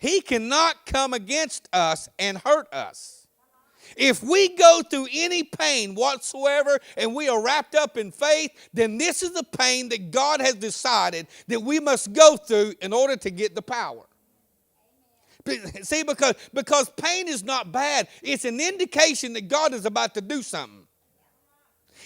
he cannot come against us and hurt us. If we go through any pain whatsoever and we are wrapped up in faith, then this is the pain that God has decided that we must go through in order to get the power. See, because pain is not bad. It's an indication that God is about to do something.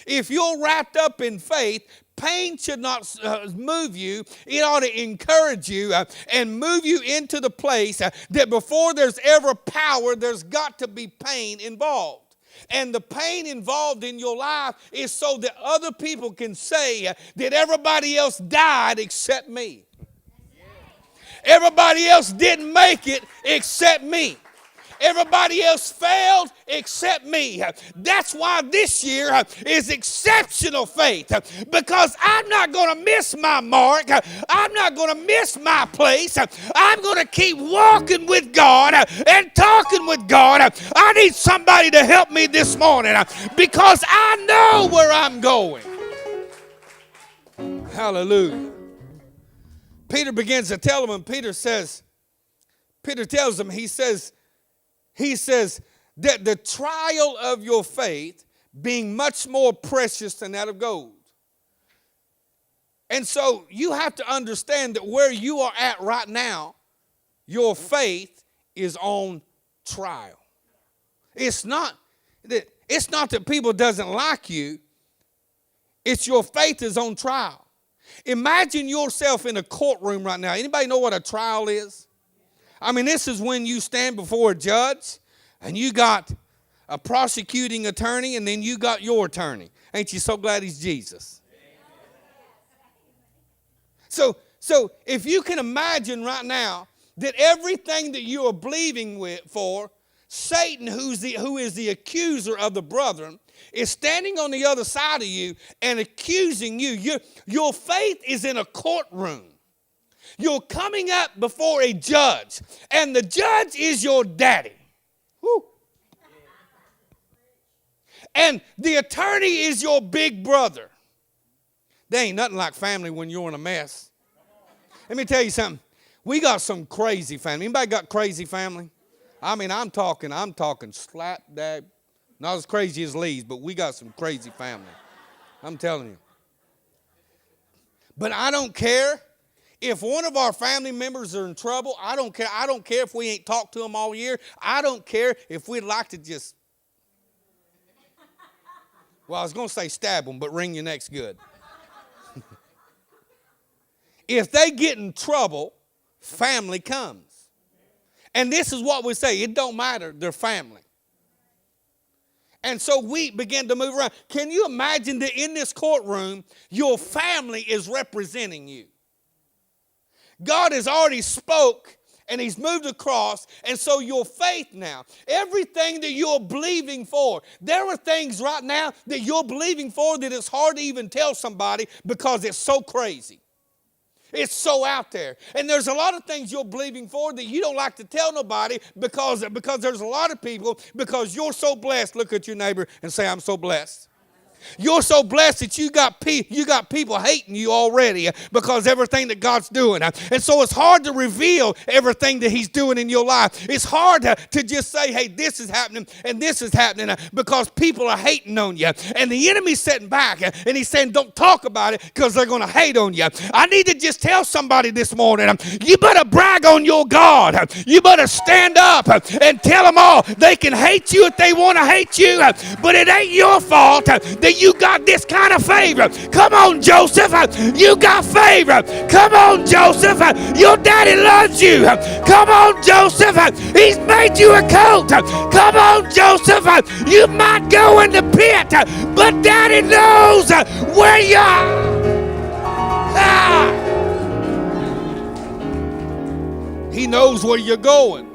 If you're wrapped up in faith, pain should not move you. It ought to encourage you and move you into the place that before there's ever power, there's got to be pain involved. And the pain involved in your life is so that other people can say that everybody else died except me. Everybody else didn't make it except me. Everybody else failed except me. That's why this year is exceptional faith, because I'm not going to miss my mark. I'm not going to miss my place. I'm going to keep walking with God and talking with God. I need somebody to help me this morning because I know where I'm going. Hallelujah. Peter begins to tell him, and Peter tells him, he says that the trial of your faith being much more precious than that of gold. And so you have to understand that where you are at right now, your faith is on trial. It's not that people doesn't like you. It's your faith is on trial. Imagine yourself in a courtroom right now. Anybody know what a trial is? I mean, this is when you stand before a judge and you got a prosecuting attorney and then you got your attorney. Ain't you so glad he's Jesus? So if you can imagine right now that everything that you are believing for, Satan, who is the accuser of the brethren, is standing on the other side of you and accusing you. Your faith is in a courtroom. You're coming up before a judge, and the judge is your daddy. Woo. And the attorney is your big brother. There ain't nothing like family when you're in a mess. Let me tell you something. We got some crazy family. Anybody got crazy family? I mean, I'm talking slap dab. Not as crazy as Lee's, but we got some crazy family. I'm telling you. But I don't care if one of our family members are in trouble. I don't care. I don't care if we ain't talked to them all year. I don't care if we'd like to just, well, I was going to say stab them, but wring your neck's good. If they get in trouble, family comes. And this is what we say. It don't matter. They're family. And so we begin to move around. Can you imagine that in this courtroom, your family is representing you? God has already spoke and he's moved across. And so your faith now, everything that you're believing for, there are things right now that you're believing for that it's hard to even tell somebody because it's so crazy. It's so out there. And there's a lot of things you're believing for that you don't like to tell nobody because there's a lot of people, because you're so blessed. Look at your neighbor and say, I'm so blessed. You're so blessed that you got people hating you already because everything that God's doing. And so it's hard to reveal everything that he's doing in your life. It's hard to just say, hey, this is happening and this is happening because people are hating on you. And the enemy's sitting back and he's saying, don't talk about it because they're going to hate on you. I need to just tell somebody this morning, you better brag on your God. You better stand up and tell them all. They can hate you if they want to hate you, but it ain't your fault that you got this kind of favor. Come on, Joseph. You got favor. Come on, Joseph. Your daddy loves you. Come on, Joseph. He's made you a coat. Come on, Joseph. You might go in the pit, but daddy knows where you are. He knows where you're going.